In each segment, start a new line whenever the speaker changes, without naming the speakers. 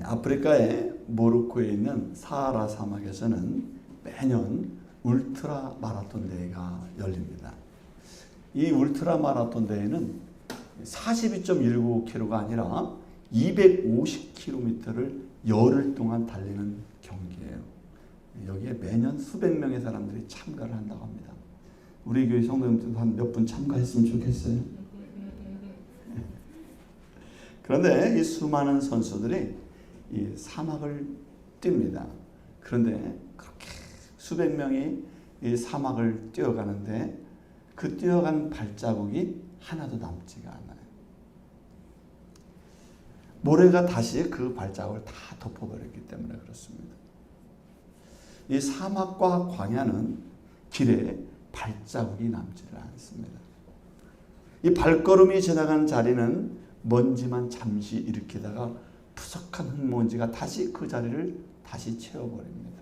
아프리카의 모로코에 있는 사하라 사막에서는 매년 울트라 마라톤 대회가 열립니다. 이 울트라 마라톤 대회는 42.19km가 아니라 250km를 열흘 동안 달리는 경기예요. 여기에 매년 수백 명의 사람들이 참가를 한다고 합니다. 우리 교회 성도님들도 한 몇 분 참가했으면 좋겠어요. 그런데 이 수많은 선수들이 이 사막을 뜁니다. 그런데 그렇게 수백 명이 이 사막을 뛰어가는데 그 뛰어간 발자국이 하나도 남지가 않아요. 모래가 다시 그 발자국을 다 덮어버렸기 때문에 그렇습니다. 이 사막과 광야는 길에 발자국이 남지를 않습니다. 이 발걸음이 지나간 자리는 먼지만 잠시 일으키다가 푸석한 흙먼지가 다시 그 자리를 다시 채워버립니다.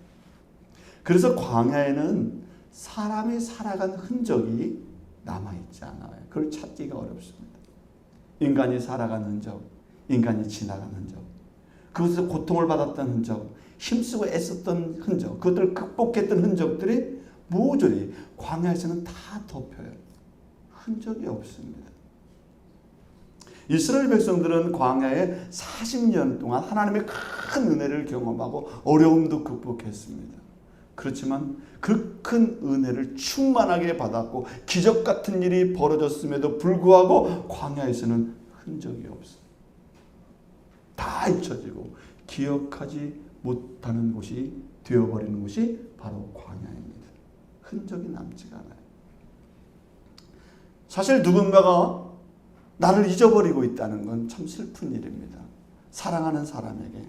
그래서 광야에는 사람이 살아간 흔적이 남아있지 않아요. 그걸 찾기가 어렵습니다. 인간이 살아간 흔적, 인간이 지나간 흔적, 그것에서 고통을 받았던 흔적, 힘쓰고 애썼던 흔적, 그것들을 극복했던 흔적들이 모조리 광야에서는 다 덮여요. 흔적이 없습니다. 이스라엘 백성들은 광야에 40년 동안 하나님의 큰 은혜를 경험하고 어려움도 극복했습니다. 그렇지만 그 큰 은혜를 충만하게 받았고 기적 같은 일이 벌어졌음에도 불구하고 광야에서는 흔적이 없어요. 다 잊혀지고 기억하지 못하는 곳이 되어버리는 곳이 바로 광야입니다. 흔적이 남지가 않아요. 사실 누군가가 나를 잊어버리고 있다는 건 참 슬픈 일입니다. 사랑하는 사람에게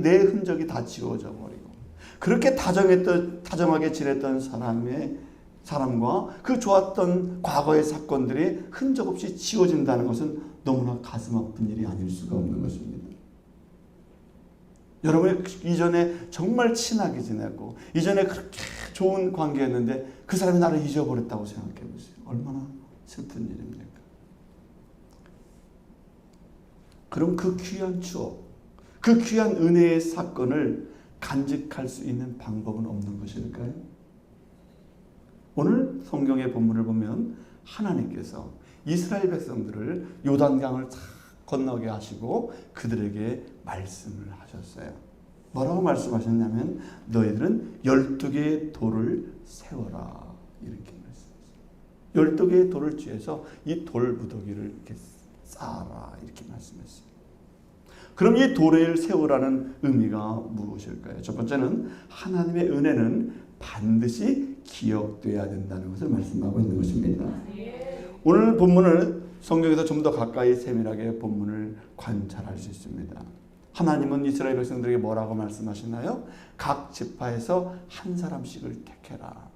내 흔적이 다 지워져 버리고 그렇게 다정하게 지냈던 사람과 그 좋았던 과거의 사건들이 흔적 없이 지워진다는 것은 너무나 가슴 아픈 일이 아닐 수가 없는 것입니다. 여러분이 이전에 정말 친하게 지내고 이전에 그렇게 좋은 관계였는데 그 사람이 나를 잊어버렸다고 생각해 보세요. 얼마나 슬픈 일입니까? 그럼 그 귀한 추억, 그 귀한 은혜의 사건을 간직할 수 있는 방법은 없는 것일까요? 오늘 성경의 본문을 보면 하나님께서 이스라엘 백성들을 요단강을 건너게 하시고 그들에게 말씀을 하셨어요. 뭐라고 말씀하셨냐면 너희들은 12개의 돌을 세워라 이렇게 말씀하셨어요. 12개의 돌을 쥐어서 이 돌 무더기를 이렇게 쌓아라 이렇게 말씀했어요. 그럼 이 돌을 세우라는 의미가 무엇일까요? 첫 번째는 하나님의 은혜는 반드시 기억돼야 된다는 것을 말씀하고 있는 것입니다. 오늘 본문을 성경에서 좀 더 가까이 세밀하게 본문을 관찰할 수 있습니다. 하나님은 이스라엘 백성들에게 뭐라고 말씀하시나요? 각 지파에서 한 사람씩을 택해라.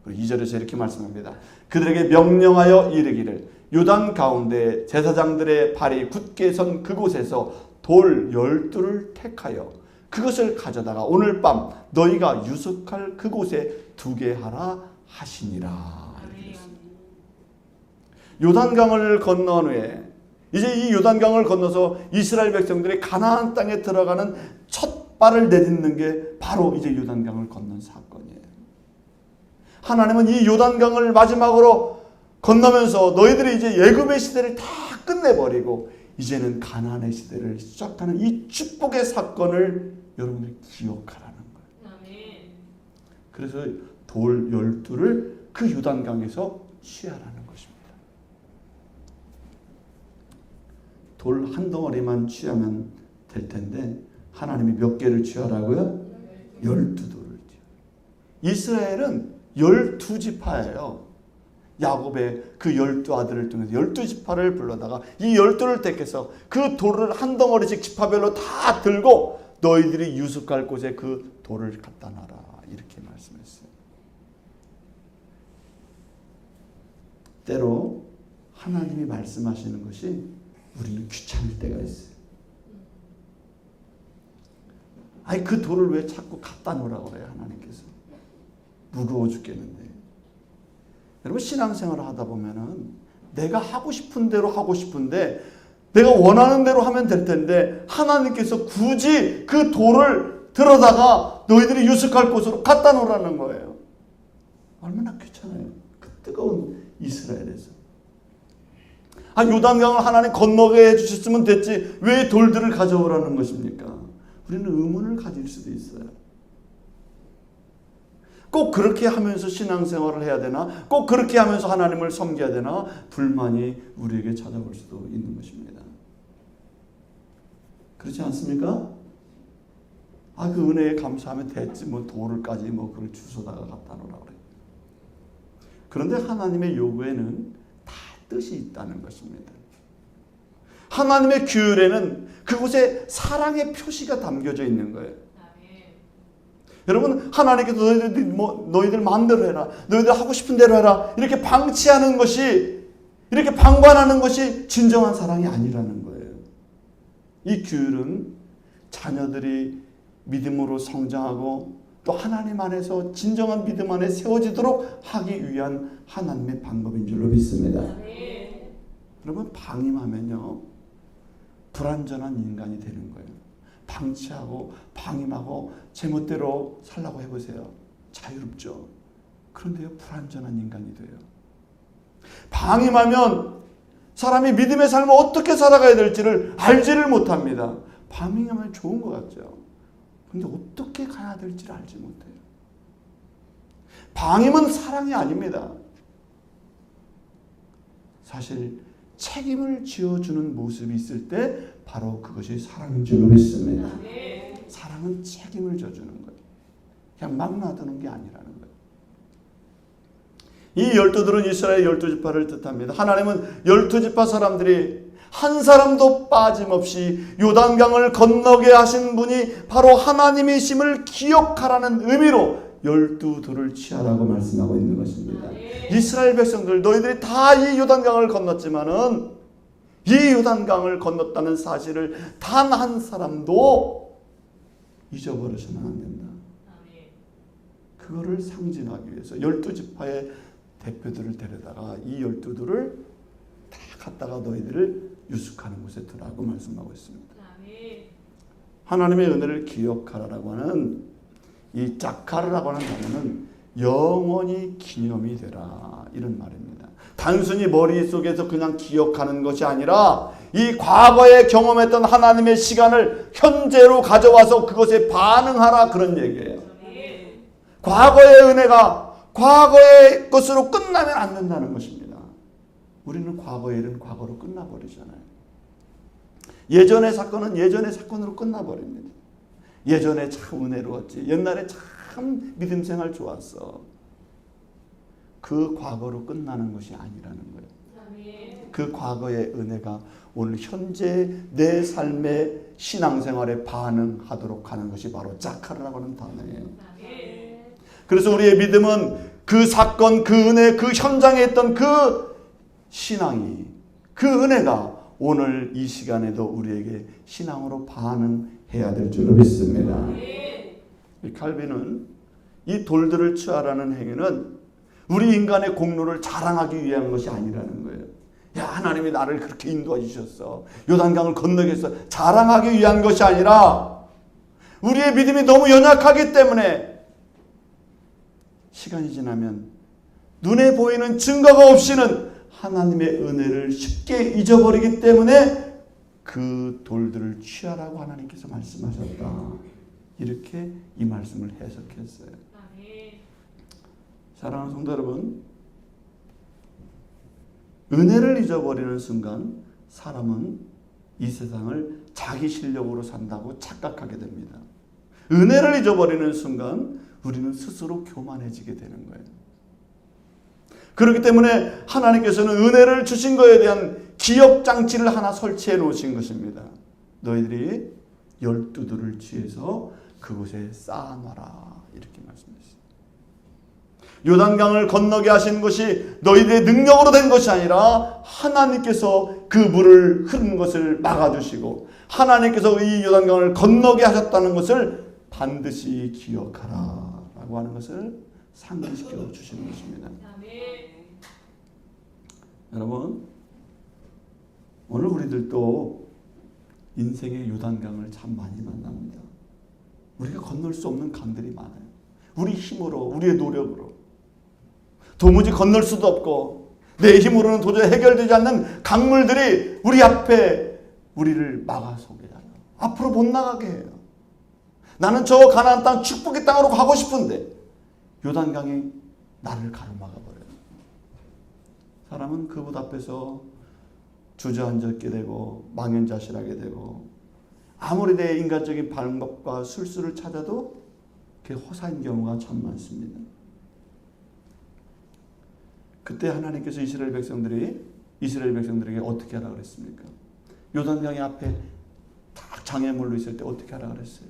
2절에서 이렇게 말씀합니다. 그들에게 명령하여 이르기를 요단 가운데 제사장들의 발이 굳게 선 그곳에서 돌 12를 택하여 그것을 가져다가 오늘 밤 너희가 유숙할 그곳에 두게 하라 하시니라. 요단강을 건너온 후에 이제 이 요단강을 건너서 이스라엘 백성들이 가나안 땅에 들어가는 첫 발을 내딛는 게 바로 이제 요단강을 건넌 사건이에요. 하나님은 이 요단강을 마지막으로 건너면서 너희들이 이제 애굽의 시대를 다 끝내버리고 이제는 가나안의 시대를 시작하는 이 축복의 사건을 여러분들이 기억하라는 거예요. 그래서 돌 12를 그 요단강에서 취하라는 것입니다. 돌 한 덩어리만 취하면 될 텐데 하나님이 몇 개를 취하라고요? 12돌을 취하라. 이스라엘은 12지파예요. 야곱의 그 12아들을 통해서 12지파를 불러다가 이 12를 택해서 그 돌을 한 덩어리씩 지파별로 다 들고 너희들이 유숙할 곳에 그 돌을 갖다 놔라 이렇게 말씀했어요. 때로 하나님이 말씀하시는 것이 우리는 귀찮을 때가 있어요. 아니 그 돌을 왜 자꾸 갖다 놓으라고 그래요 하나님께서. 무거워 죽겠는데. 여러분 신앙생활을 하다 보면은 내가 하고 싶은 대로 하고 싶은데 내가 원하는 대로 하면 될 텐데 하나님께서 굳이 그 돌을 들어다가 너희들이 유숙할 곳으로 갖다 놓으라는 거예요. 얼마나 귀찮아요. 그 뜨거운 이스라엘에서. 요단강을 하나님 건너게 해주셨으면 됐지 왜 돌들을 가져오라는 것입니까? 우리는 의문을 가질 수도 있어요. 꼭 그렇게 하면서 신앙생활을 해야 되나? 꼭 그렇게 하면서 하나님을 섬겨야 되나? 불만이 우리에게 찾아올 수도 있는 것입니다. 그렇지 않습니까? 그 은혜에 감사하면 됐지 돌을까지 그걸 주워다가 갖다 놓으라 그래요. 그런데 하나님의 요구에는 다 뜻이 있다는 것입니다. 하나님의 규율에는 그곳에 사랑의 표시가 담겨져 있는 거예요. 여러분, 하나님께서 너희들 마음대로 해라, 너희들 하고 싶은 대로 해라, 이렇게 방치하는 것이, 이렇게 방관하는 것이 진정한 사랑이 아니라는 거예요. 이 규율은 자녀들이 믿음으로 성장하고 또 하나님 안에서 진정한 믿음 안에 세워지도록 하기 위한 하나님의 방법인 줄로 믿습니다. 여러분, 방임하면요 불완전한 인간이 되는 거예요. 방치하고 방임하고 제멋대로 살라고 해보세요. 자유롭죠. 그런데요 불완전한 인간이 돼요. 방임하면 사람이 믿음의 삶을 어떻게 살아가야 될지를 알지를 못합니다. 방임하면 좋은 것 같죠. 그런데 어떻게 가야 될지를 알지 못해요. 방임은 사랑이 아닙니다. 사실 책임을 지어주는 모습이 있을 때 바로 그것이 사랑인 줄로 믿습니다. 사랑은 책임을 져주는 거예요. 그냥 막 놔두는 게 아니라는 거예요. 이 12들은 이스라엘 12지파를 뜻합니다. 하나님은 12지파 사람들이 한 사람도 빠짐없이 요단강을 건너게 하신 분이 바로 하나님이심을 기억하라는 의미로 12돌을 취하라고 말씀하고 있는 것입니다. 이스라엘 백성들, 너희들이 다 이 요단강을 건넜지만은 이 요단강을 건넜다는 사실을 단 한 사람도 잊어버려서는 안 된다. 그거를 상징하기 위해서 12지파의 대표들을 데려다가 이 12돌을 다 갖다가 너희들을 유숙하는 곳에 두라고 말씀하고 있습니다. 하나님의 은혜를 기억하라고 하는 이 자카르라고 하는 단어는 영원히 기념이 되라 이런 말입니다. 단순히 머릿속에서 그냥 기억하는 것이 아니라 이 과거에 경험했던 하나님의 시간을 현재로 가져와서 그것에 반응하라 그런 얘기예요. 과거의 은혜가 과거의 것으로 끝나면 안 된다는 것입니다. 우리는 과거의 일은 과거로 끝나버리잖아요. 예전의 사건은 예전의 사건으로 끝나버립니다. 예전에 참 은혜로웠지. 옛날에 참 믿음 생활 좋았어. 그 과거로 끝나는 것이 아니라는 거예요. 그 과거의 은혜가 오늘 현재 내 삶의 신앙생활에 반응하도록 하는 것이 바로 자카르라고 하는 단어예요. 그래서 우리의 믿음은 그 사건, 그 은혜, 그 현장에 있던 그 신앙이, 그 은혜가 오늘 이 시간에도 우리에게 신앙으로 반응해야 될 줄로 믿습니다. 이 칼빈은 이 돌들을 취하라는 행위는 우리 인간의 공로를 자랑하기 위한 것이 아니라는 거예요. 야, 하나님이 나를 그렇게 인도해 주셨어. 요단강을 건너게 했어. 자랑하기 위한 것이 아니라 우리의 믿음이 너무 연약하기 때문에 시간이 지나면 눈에 보이는 증거가 없이는 하나님의 은혜를 쉽게 잊어버리기 때문에 그 돌들을 취하라고 하나님께서 말씀하셨다. 이렇게 이 말씀을 해석했어요. 사랑하는 성도 여러분, 은혜를 잊어버리는 순간 사람은 이 세상을 자기 실력으로 산다고 착각하게 됩니다. 은혜를 잊어버리는 순간 우리는 스스로 교만해지게 되는 거예요. 그렇기 때문에 하나님께서는 은혜를 주신 것에 대한 기억장치를 하나 설치해 놓으신 것입니다. 너희들이 12돌을 취해서 그곳에 쌓아놔라 이렇게 말씀하셨습니다. 요단강을 건너게 하신 것이 너희들의 능력으로 된 것이 아니라 하나님께서 그 물을 흐르는 것을 막아주시고 하나님께서 이 요단강을 건너게 하셨다는 것을 반드시 기억하라 라고 하는 것을 상기시켜 주시는 것입니다. 여러분, 오늘 우리들도 인생의 요단강을 참 많이 만납니다. 우리가 건널 수 없는 강들이 많아요. 우리 힘으로, 우리의 노력으로 도무지 건널 수도 없고 내 힘으로는 도저히 해결되지 않는 강물들이 우리 앞에 우리를 막아서게 해요. 앞으로 못 나가게 해요. 나는 저 가나안 땅, 축복의 땅으로 가고 싶은데 요단강이 나를 가로막아버려요. 사람은 그곳 앞에서 주저앉게 되고 망연자실하게 되고 아무리 내 인간적인 방법과 술수를 찾아도 그게 허사인 경우가 참 많습니다. 그때 하나님께서 이스라엘 백성들에게 어떻게 하라 그랬습니까? 요단강의 앞에 딱 장애물로 있을 때 어떻게 하라 그랬어요?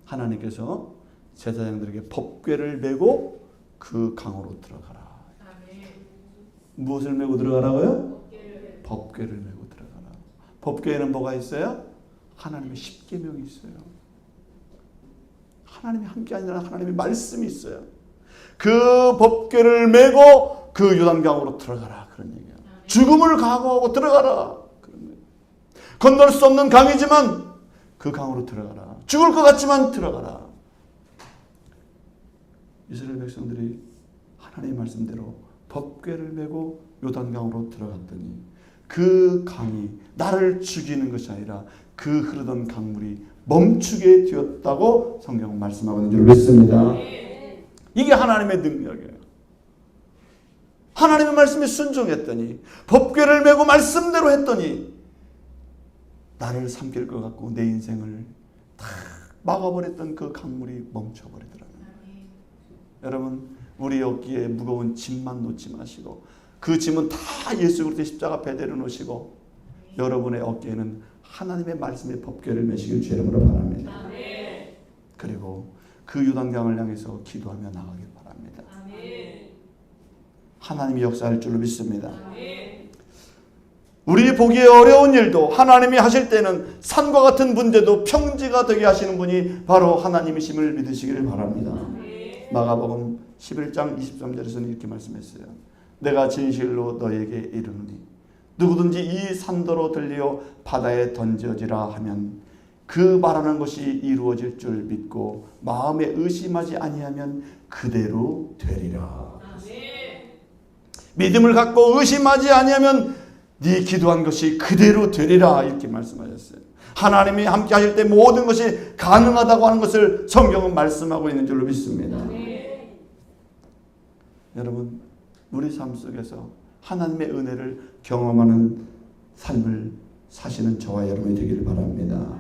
하나님께서 제사장들에게 법궤를 메고 그 강으로 들어가라. 무엇을 메고 들어가라고요? 법궤를 메고 들어가라. 법궤에는 뭐가 있어요? 하나님의 십계명이 있어요. 하나님이 함께 하니라 하나님의 말씀이 있어요. 그 법궤를 메고 그 요단강으로 들어가라. 그런 얘기예요. 죽음을 각오하고 들어가라. 그런 거예요. 건널 수 없는 강이지만 그 강으로 들어가라. 죽을 것 같지만 들어가라. 이스라엘 백성들이 하나님의 말씀대로 법궤를 메고 요단강으로 들어갔더니 그 강이 나를 죽이는 것이 아니라 그 흐르던 강물이 멈추게 되었다고 성경은 말씀하고 있는 줄 믿습니다. 이게 하나님의 능력이에요. 하나님의 말씀에 순종했더니 법궤를 메고 말씀대로 했더니 나를 삼킬 것 같고 내 인생을 다 막아버렸던 그 강물이 멈춰버리더라고요. 여러분, 우리 어깨에 무거운 짐만 놓지 마시고 그 짐은 다 예수 그리스도의 십자가 앞에 내려놓으시고 여러분의 어깨에는 하나님의 말씀의 법궤를 메시길 주의 이름으로 바랍니다. 그리고 그 요단강을 향해서 기도하며 나가길 바랍니다. 하나님이 역사할 줄로 믿습니다. 우리 보기에 어려운 일도 하나님이 하실 때는 산과 같은 문제도 평지가 되게 하시는 분이 바로 하나님이심을 믿으시기를 바랍니다. 마가복음 11장 23절에서는 이렇게 말씀했어요. 내가 진실로 너에게 이르노니 누구든지 이 산더로 들려 바다에 던져지라 하면 그 말하는 것이 이루어질 줄 믿고 마음에 의심하지 아니하면 그대로 되리라. 믿음을 갖고 의심하지 아니하면 네 기도한 것이 그대로 되리라. 이렇게 말씀하셨어요. 하나님이 함께 하실 때 모든 것이 가능하다고 하는 것을 성경은 말씀하고 있는 줄로 믿습니다. 여러분, 우리 삶 속에서 하나님의 은혜를 경험하는 삶을 사시는 저와 여러분이 되기를 바랍니다.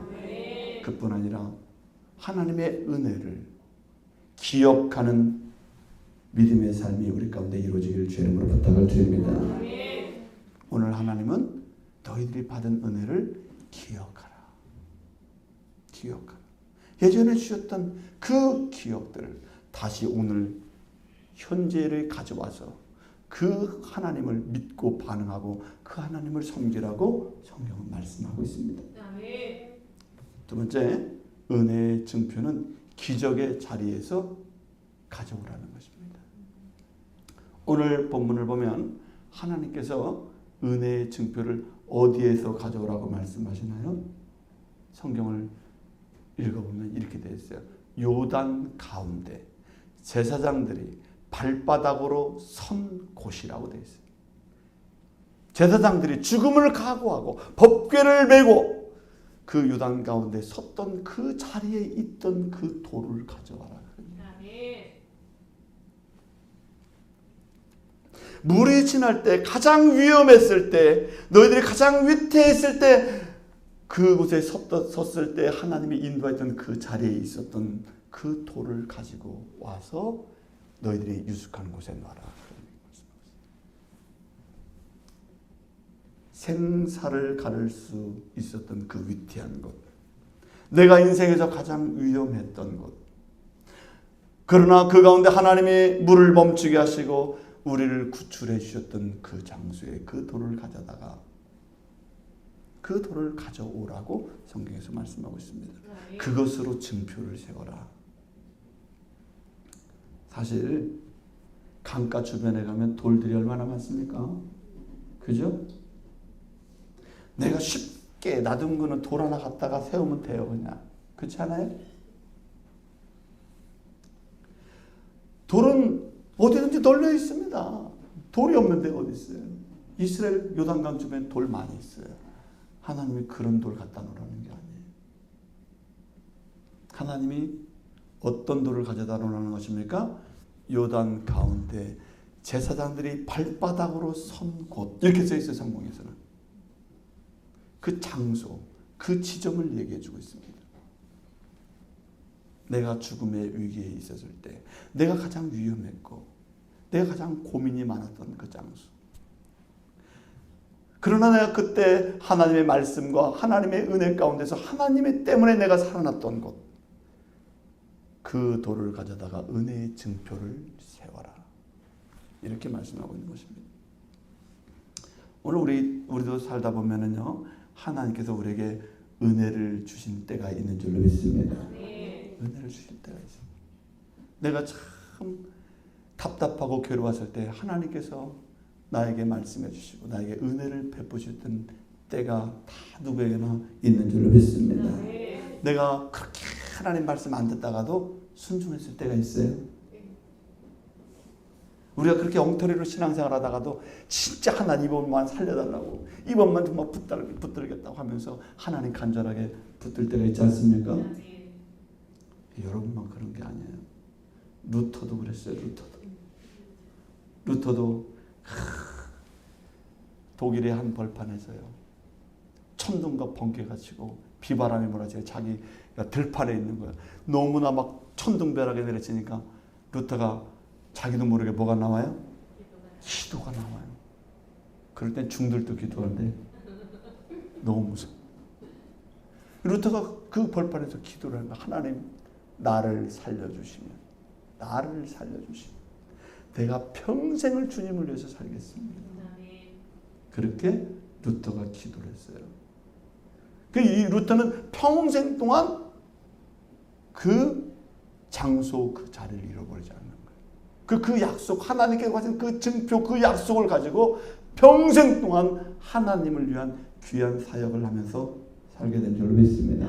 그뿐 아니라 하나님의 은혜를 기억하는 믿음의 삶이 우리 가운데 이루어지기를 주의 이름으로 부탁을 드립니다. 오늘 하나님은 너희들이 받은 은혜를 기억하라. 기억하라. 예전에 주셨던 그 기억들을 다시 오늘 현재를 가져와서 그 하나님을 믿고 반응하고 그 하나님을 섬기라고 성경은 말씀하고 있습니다. 두 번째, 은혜의 증표는 기적의 자리에서 가져오라는 것입니다. 오늘 본문을 보면 하나님께서 은혜의 증표를 어디에서 가져오라고 말씀하시나요? 성경을 읽어보면 이렇게 되어 있어요. 요단 가운데 제사장들이 발바닥으로 선 곳이라고 되어 있어요. 제사장들이 죽음을 각오하고 법궤를 메고 그 요단 가운데 섰던 그 자리에 있던 그 돌을 가져와라. 물이 지날 때 가장 위험했을 때 너희들이 가장 위태했을 때 그곳에 섰을 때 하나님이 인도했던 그 자리에 있었던 그 돌을 가지고 와서 너희들이 유숙한 곳에 놔라. 생사를 가를 수 있었던 그 위태한 곳, 내가 인생에서 가장 위험했던 곳, 그러나 그 가운데 하나님이 물을 멈추게 하시고 우리를 구출해 주셨던 그 장소에 그 돌을 가져다가 그 돌을 가져오라고 성경에서 말씀하고 있습니다. 그것으로 증표를 세워라. 사실 강가 주변에 가면 돌들이 얼마나 많습니까? 그죠? 내가 쉽게 놔둔 거는 돌 하나 갖다가 세우면 돼요. 그냥. 그렇지 않아요? 돌은 어디든지 널려 있습니다. 돌이 없는 데가 어디 있어요? 이스라엘 요단강 주변에 돌 많이 있어요. 하나님이 그런 돌 갖다 놓으라는 게 아니에요. 하나님이 어떤 돌을 가져다 놓으라는 것입니까? 요단 가운데 제사장들이 발바닥으로 선 곳, 이렇게 써 있어요. 성경에서는. 그 장소, 그 지점을 얘기해 주고 있습니다. 내가 죽음의 위기에 있었을 때, 내가 가장 위험했고 내가 가장 고민이 많았던 그 장소. 그러나 내가 그때 하나님의 말씀과 하나님의 은혜 가운데서 하나님의 때문에 내가 살아났던 곳, 그 돌을 가져다가 은혜의 증표를 세워라. 이렇게 말씀하고 있는 것입니다. 오늘 우리도 살다 보면은요, 하나님께서 우리에게 은혜를 주신 때가 있는 줄로 믿습니다. 은혜를 주실 때가 있습니다. 내가 참 답답하고 괴로웠을 때 하나님께서 나에게 말씀해 주시고 나에게 은혜를 베푸셨던 때가 다 누구에게나 있는 줄로 믿습니다. 내가 그렇게 하나님 말씀 안 듣다가도 순종했을 때가 있어요. 우리가 그렇게 엉터리로 신앙생활 하다가도 진짜 하나님 이번만 살려달라고, 이번만 정말 붙들겠다고 하면서 하나님 간절하게 붙들 때가 있지 않습니까? 여러분만 그런 게 아니에요. 루터도 그랬어요. 루터도 독일의 한 벌판에서요, 천둥과 번개가 치고 비바람이 몰아치고 자기가 들판에 있는 거예요. 너무나 막 천둥벼락이 내려치니까 루터가 자기도 모르게 뭐가 나와요? 기도가 나와요. 그럴 땐 중들도 기도하는데 너무 무서워. 루터가 그 벌판에서 기도를 하는 거야. 하나님, 나를 살려주시면 내가 평생을 주님을 위해서 살겠습니다. 그렇게 루터가 기도를 했어요. 이 루터는 평생 동안 그 장소, 그 자리를 잃어버리지 않는 거예요. 그 약속, 하나님께 가진 그 증표, 그 약속을 가지고 평생 동안 하나님을 위한 귀한 사역을 하면서 살게 된 줄로 믿습니다.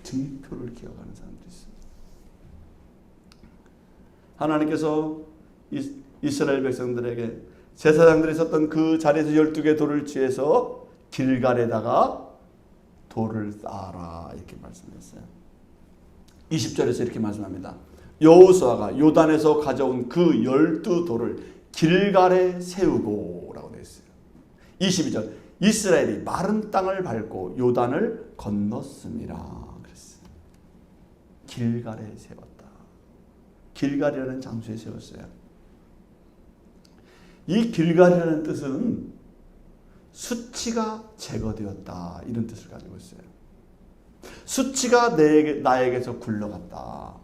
증표를 기억하는 사람들이 있어요. 하나님께서 이스라엘 백성들에게 제사장들이 섰던 그 자리에서 12개 돌을 취해서 길갈에다가 돌을 쌓아라, 이렇게 말씀했어요. 20절에서 이렇게 말씀합니다. 여호수아가 요단에서 가져온 그 12돌을 길갈에 세우고 라고 되어 있어요. 22절, 이스라엘이 마른 땅을 밟고 요단을 건넜습니다. 그랬어요. 길갈에 세웠다. 길갈이라는 장소에 세웠어요. 이 길갈이라는 뜻은 수치가 제거되었다, 이런 뜻을 가지고 있어요. 수치가 나에게서 굴러갔다.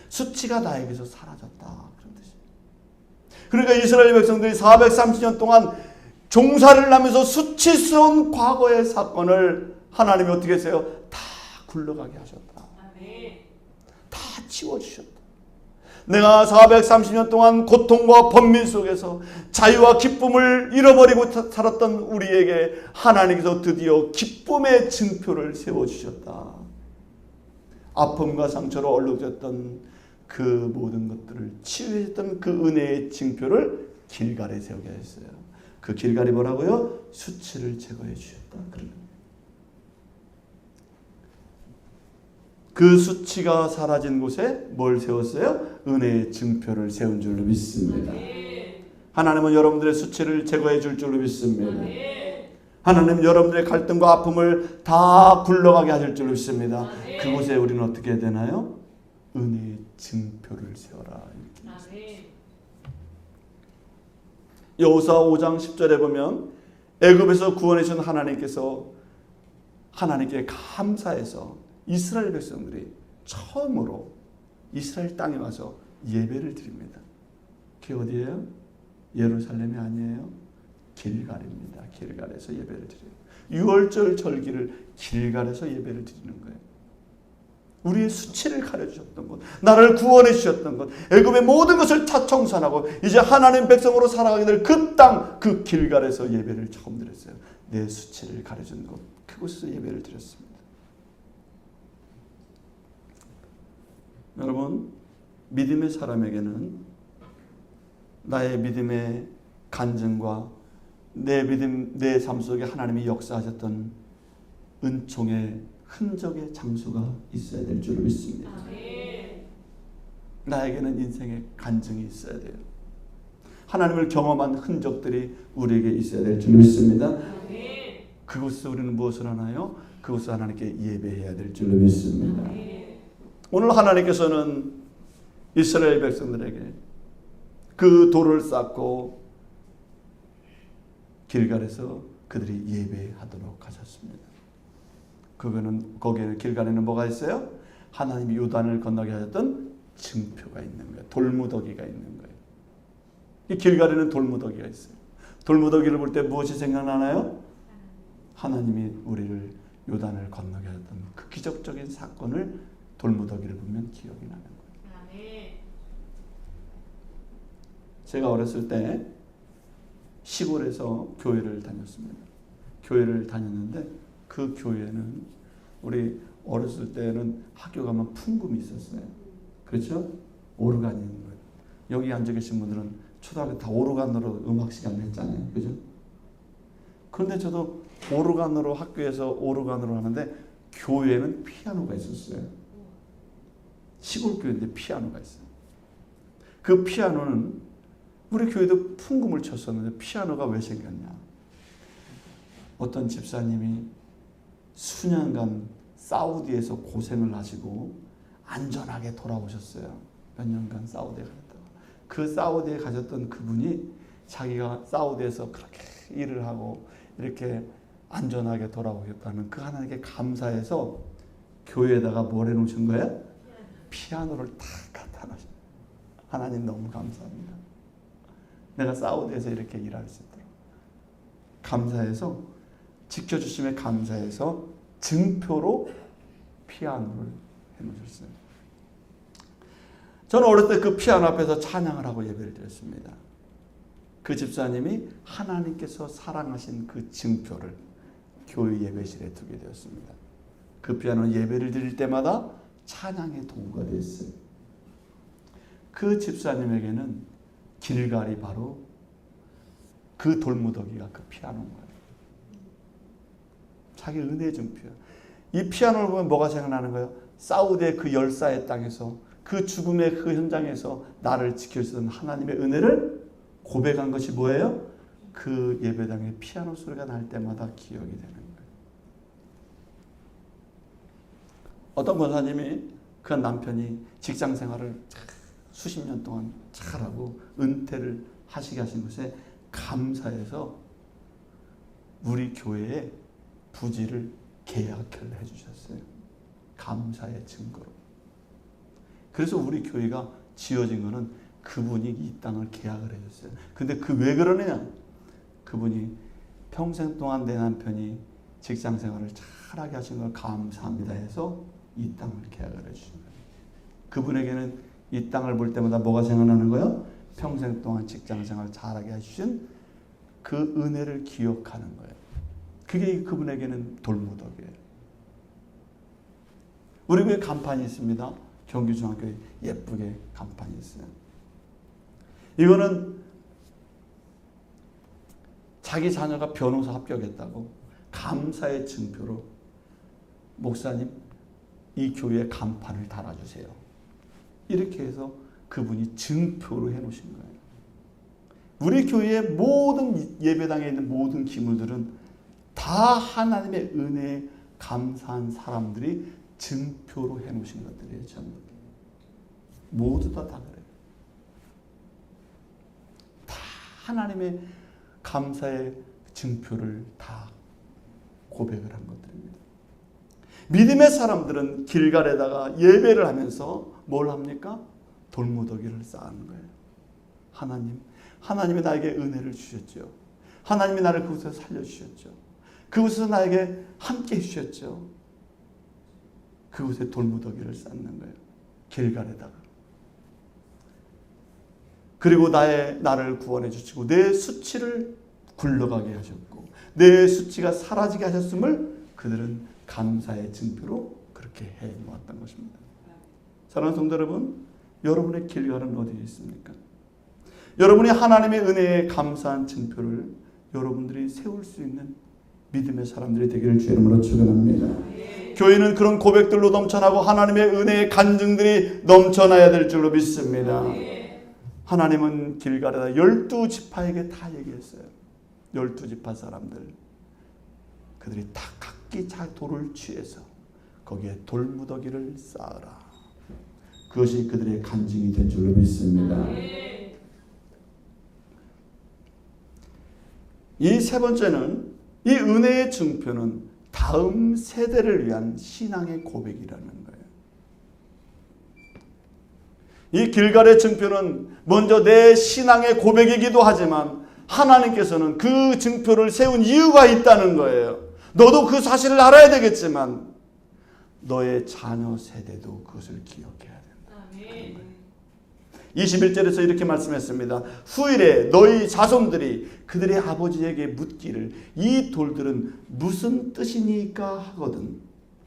수치가 나에게서 사라졌다, 그런 뜻이에요. 그러니까 이스라엘 백성들이 430년 동안 종살이를 하면서 수치스러운 과거의 사건을 하나님이 어떻게 했어요? 다 굴러가게 하셨다. 다 지워주셨다. 내가 430년 동안 고통과 번민 속에서 자유와 기쁨을 잃어버리고 살았던 우리에게 하나님께서 드디어 기쁨의 증표를 세워주셨다. 아픔과 상처로 얼룩졌던 그 모든 것들을 치유했던 그 은혜의 증표를 길갈에 세우게 했어요. 그 길갈이 뭐라고요? 수치를 제거해 주셨다. 그 수치가 사라진 곳에 뭘 세웠어요? 은혜의 증표를 세운 줄로 믿습니다. 하나님은 여러분들의 수치를 제거해 줄 줄로 믿습니다. 하나님은 여러분들의 갈등과 아픔을 다 굴러가게 하실 줄로 믿습니다. 그곳에 우리는 어떻게 해야 되나요? 은혜의 증표를 세워라. 여호수아 5장 10절에 보면 애굽에서 구원해 주신 하나님께서 하나님께 감사해서 이스라엘 백성들이 처음으로 이스라엘 땅에 와서 예배를 드립니다. 그게 어디예요? 예루살렘이 아니에요. 길갈입니다. 길갈에서 예배를 드려요. 6월절 절기를 길갈에서 예배를 드리는 거예요. 우리의 수치를 가려주셨던 것, 나를 구원해 주셨던 것, 애굽의 모든 것을 다 청산하고 이제 하나님 백성으로 살아가게 될 그 땅, 그 길갈에서 예배를 처음 드렸어요. 내 수치를 가려준 곳, 그곳에서 예배를 드렸습니다. 여러분, 믿음의 사람에게는 나의 믿음의 간증과 내 삶 속에 하나님이 역사하셨던 은총의 흔적의 장소가 있어야 될 줄 믿습니다. 나에게는 인생의 간증이 있어야 돼요. 하나님을 경험한 흔적들이 우리에게 있어야 될 줄 믿습니다. 그곳에서 우리는 무엇을 하나요? 그곳에서 하나님께 예배해야 될 줄 믿습니다. 오늘 하나님께서는 이스라엘 백성들에게 그 돌을 쌓고 길갈에서 그들이 예배하도록 하셨습니다. 거기에는 길갈에는 뭐가 있어요? 하나님이 요단을 건너게 하셨던 증표가 있는 거예요. 돌무더기가 있는 거예요. 이 길갈에는 돌무더기가 있어요. 돌무더기를 볼 때 무엇이 생각나나요? 하나님이 우리를 요단을 건너게 하셨던 그 기적적인 사건을 돌무더기를 보면 기억이 나는 거예요. 제가 어렸을 때 시골에서 교회를 다녔습니다. 교회를 다녔는데 그 교회는 우리 어렸을 때는 학교 가면 풍금이 있었어요. 그렇죠? 오르간이 있는 거예요. 여기 앉아 계신 분들은 초등학교 다 오르간으로 음악 시간을 했잖아요. 그죠? 그런데 저도 오르간으로 학교에서 오르간으로 하는데 교회에는 피아노가 있었어요. 시골 교회인데 피아노가 있어요. 그 피아노는 우리 교회도 풍금을 쳤었는데 피아노가 왜 생겼냐? 어떤 집사님이 수년간 사우디에서 고생을 하시고 안전하게 돌아오셨어요. 몇 년간 사우디에 가셨다가. 그 사우디에 가셨던 그분이 자기가 사우디에서 그렇게 일을 하고 이렇게 안전하게 돌아오셨다는 그 하나님께 감사해서 교회에다가 뭘 해놓으신 거예요? 피아노를 탁 갖다 놓으신 거예요. 하나님 너무 감사합니다. 내가 사우디에서 이렇게 일할 수 있도록 감사해서 지켜주심에 감사해서 증표로 피아노를 해놓으셨어요. 저는 어릴 때 그 피아노 앞에서 찬양을 하고 예배를 드렸습니다. 그 집사님이 하나님께서 사랑하신 그 증표를 교회 예배실에 두게 되었습니다. 그 피아노는 예배를 드릴 때마다 찬양의 도구가 됐어요. 그 집사님에게는 길갈이 바로 그 돌무더기가 그 피아노인 거예요. 자기 은혜의 증표야. 이 피아노를 보면 뭐가 생각나는 거예요? 사우디의 그 열사의 땅에서 그 죽음의 그 현장에서 나를 지켜주던 하나님의 은혜를 고백한 것이 뭐예요? 그 예배당에 피아노 소리가 날 때마다 기억이 되는 거예요. 어떤 권사님이 그 남편이 직장 생활을 수십 년 동안 잘하고 은퇴를 하시게 하신 것에 감사해서 우리 교회에 부지를 계약을 해주셨어요. 감사의 증거로. 그래서 우리 교회가 지어진 거는 그분이 이 땅을 계약을 해줬어요. 근데 그 왜 그러느냐? 그분이 평생 동안 내 남편이 직장 생활을 잘하게 하신 걸 감사합니다 해서 이 땅을 계약을 해주신 거예요. 그분에게는 이 땅을 볼 때마다 뭐가 생각나는 거예요? 평생 동안 직장 생활 잘하게 해주신 그 은혜를 기억하는 거예요. 그게 그분에게는 돌무더기예요. 우리 교회 간판이 있습니다. 경기중학교에 예쁘게 간판이 있어요. 이거는 자기 자녀가 변호사 합격했다고 감사의 증표로 목사님 이 교회에 간판을 달아주세요. 이렇게 해서 그분이 증표로 해놓으신 거예요. 우리 교회의 모든 예배당에 있는 모든 기물들은 다 하나님의 은혜에 감사한 사람들이 증표로 해놓으신 것들이에요. 전부. 모두 다 그래요. 다 하나님의 감사의 증표를 다 고백을 한 것들입니다. 믿음의 사람들은 길갈에다가 예배를 하면서 뭘 합니까? 돌무더기를 쌓는 거예요. 하나님이 나에게 은혜를 주셨죠. 하나님이 나를 그곳에서 살려주셨죠. 그곳에서 나에게 함께 해주셨죠. 그곳에 돌무더기를 쌓는 거예요. 길갈에다가. 그리고 나를 구원해 주시고 내 수치를 굴러가게 하셨고 내 수치가 사라지게 하셨음을 그들은 감사의 증표로 그렇게 해 놓았던 것입니다. 사랑하는 성도 여러분, 여러분의 길갈은 어디에 있습니까? 여러분이 하나님의 은혜에 감사한 증표를 여러분들이 세울 수 있는 믿음의 사람들이 되기를 주의 이름으로 축원합니다. 교회는 그런 고백들로 넘쳐나고 하나님의 은혜의 간증들이 넘쳐나야 될 줄로 믿습니다. 하나님은 길갈에다 12지파에게 다 얘기했어요. 12지파 사람들. 그들이 다 각기 돌을 취해서 거기에 돌무더기를 쌓으라. 그것이 그들의 간증이 된 줄로 믿습니다. 이 세 번째는 이 은혜의 증표는 다음 세대를 위한 신앙의 고백이라는 거예요. 이 길갈의 증표는 먼저 내 신앙의 고백이기도 하지만 하나님께서는 그 증표를 세운 이유가 있다는 거예요. 너도 그 사실을 알아야 되겠지만 너의 자녀 세대도 그것을 기억해야 된다. 21절에서 이렇게 말씀했습니다. 후일에 너희 자손들이 그들의 아버지에게 묻기를 이 돌들은 무슨 뜻이니까 하거든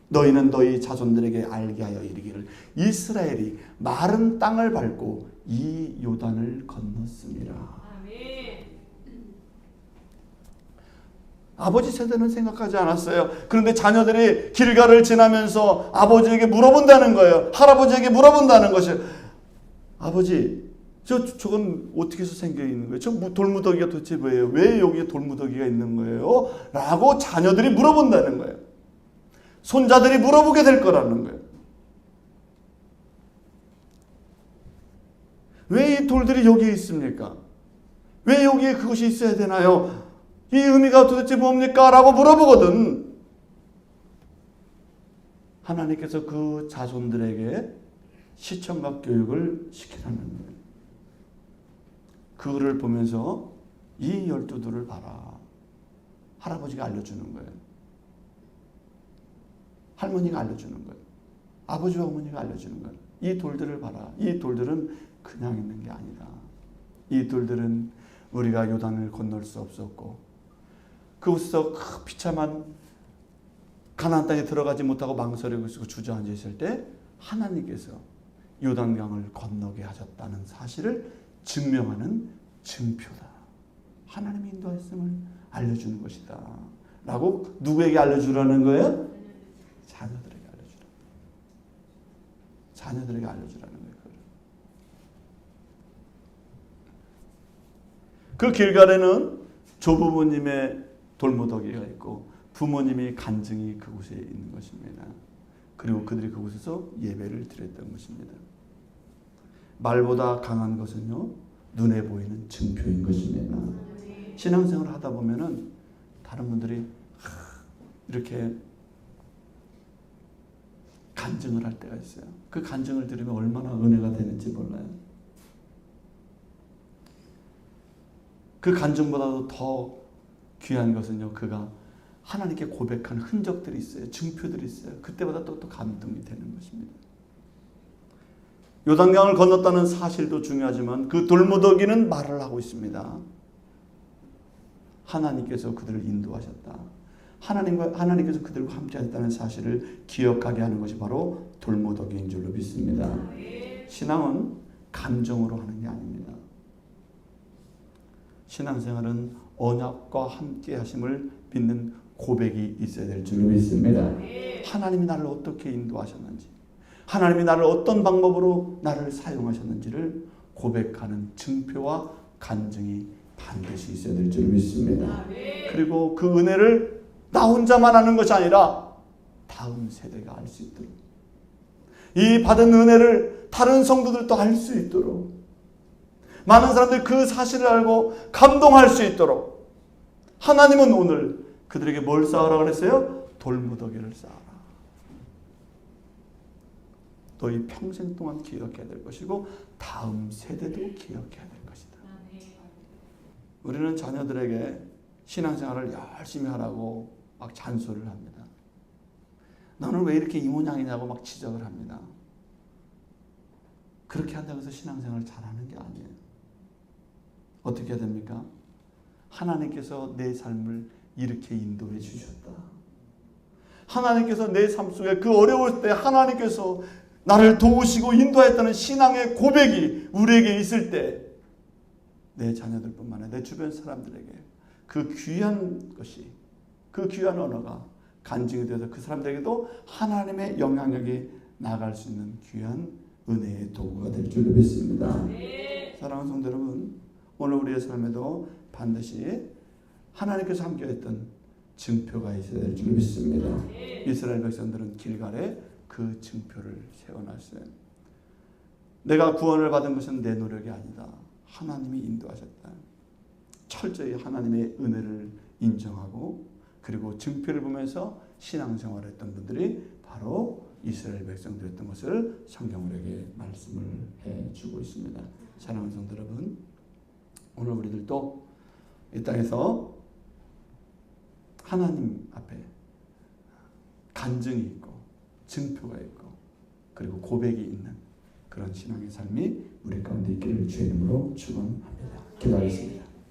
너희는 너희 자손들에게 알게 하여 이르기를 이스라엘이 마른 땅을 밟고 이 요단을 건넜습니다. 아버지 세대는 생각하지 않았어요. 그런데 자녀들이 길갈을 지나면서 아버지에게 물어본다는 거예요. 할아버지에게 물어본다는 것이에요. 아버지, 저건 어떻게 해서 생겨 있는 거예요? 저 돌무더기가 도대체 뭐예요? 왜 여기에 돌무더기가 있는 거예요? 라고 자녀들이 물어본다는 거예요. 손자들이 물어보게 될 거라는 거예요. 왜 이 돌들이 여기에 있습니까? 왜 여기에 그것이 있어야 되나요? 이 의미가 도대체 뭡니까? 라고 물어보거든. 하나님께서 그 자손들에게 시청각 교육을 시키라는 거예요. 그거를 보면서 이 12돌을 봐라. 할아버지가 알려주는 거예요. 할머니가 알려주는 거예요. 아버지와 어머니가 알려주는 거예요. 이 돌들을 봐라. 이 돌들은 그냥 있는 게 아니다. 이 돌들은 우리가 요단을 건널 수 없었고 그곳에서 비참한 가나안 땅에 들어가지 못하고 망설이고 있고 주저앉아 있을 때 하나님께서 요단강을 건너게 하셨다는 사실을 증명하는 증표다. 하나님의 인도하심을 알려주는 것이다. 라고 누구에게 알려주라는 거예요? 자녀들에게 알려주라. 자녀들에게 알려주라는 거예요. 그 길갈에는 조부모님의 돌무더기가 있고 부모님의 간증이 그곳에 있는 것입니다. 그리고 그들이 그곳에서 예배를 드렸던 것입니다. 말보다 강한 것은요, 눈에 보이는 증표인 것입니다. 신앙생활을 하다 보면은 다른 분들이 이렇게 간증을 할 때가 있어요. 그 간증을 들으면 얼마나 은혜가 되는지 몰라요. 그 간증보다도 더 귀한 것은요, 그가 하나님께 고백한 흔적들이 있어요. 증표들이 있어요. 그때보다 또 감동이 되는 것입니다. 요단강을 건넜다는 사실도 중요하지만 그 돌무더기는 말을 하고 있습니다. 하나님께서 그들을 인도하셨다. 하나님께서 그들과 함께 하셨다는 사실을 기억하게 하는 것이 바로 돌무더기인 줄로 믿습니다. 신앙은 감정으로 하는 게 아닙니다. 신앙생활은 언약과 함께 하심을 믿는 고백이 있어야 될 줄로 믿습니다. 하나님이 나를 어떻게 인도하셨는지, 하나님이 나를 어떤 방법으로 나를 사용하셨는지를 고백하는 증표와 간증이 반드시 있어야 될 줄로 믿습니다. 그리고 그 은혜를 나 혼자만 하는 것이 아니라 다음 세대가 알 수 있도록, 이 받은 은혜를 다른 성도들도 알 수 있도록, 많은 사람들이 그 사실을 알고 감동할 수 있도록 하나님은 오늘 그들에게 뭘 쌓으라 그랬어요? 돌무더기를 쌓아라. 너희 평생 동안 기억해야 될 것이고 다음 세대도 기억해야 될 것이다. 우리는 자녀들에게 신앙생활을 열심히 하라고 막 잔소리를 합니다. 너는 왜 이렇게 이 모양이냐고 막 지적을 합니다. 그렇게 한다고 해서 신앙생활을 잘하는 게 아니에요. 어떻게 해야 됩니까? 하나님께서 내 삶을 이렇게 인도해 주셨다. 하나님께서 내 삶 속에 그 어려울 때 하나님께서 나를 도우시고 인도했다는 신앙의 고백이 우리에게 있을 때 내 자녀들뿐만 아니라 내 주변 사람들에게 그 귀한 것이, 그 귀한 언어가 간증이 되어서 그 사람들에게도 하나님의 영향력이 나갈 수 있는 귀한 은혜의 도구가 될 줄 믿습니다. 사랑하는 성도 여러분, 오늘 우리의 삶에도 반드시 하나님께서 함께했던 증표가 있어야 될 줄 믿습니다. 이스라엘 백성들은 길갈에 그 증표를 세워놨어요. 내가 구원을 받은 것은 내 노력이 아니다. 하나님이 인도하셨다. 철저히 하나님의 은혜를 인정하고 그리고 증표를 보면서 신앙생활을 했던 분들이 바로 이스라엘 백성들이었던 것을 성경 우리에게 말씀을 해주고 있습니다. 사랑하는 성도 여러분, 오늘 우리들도 이 땅에서 하나님 앞에 간증이 있고 증표가 있고 그리고 고백이 있는 그런 신앙의 삶이 우리 가운데 있기를 주의 이름으로 축원합니다. 기도하겠습니다.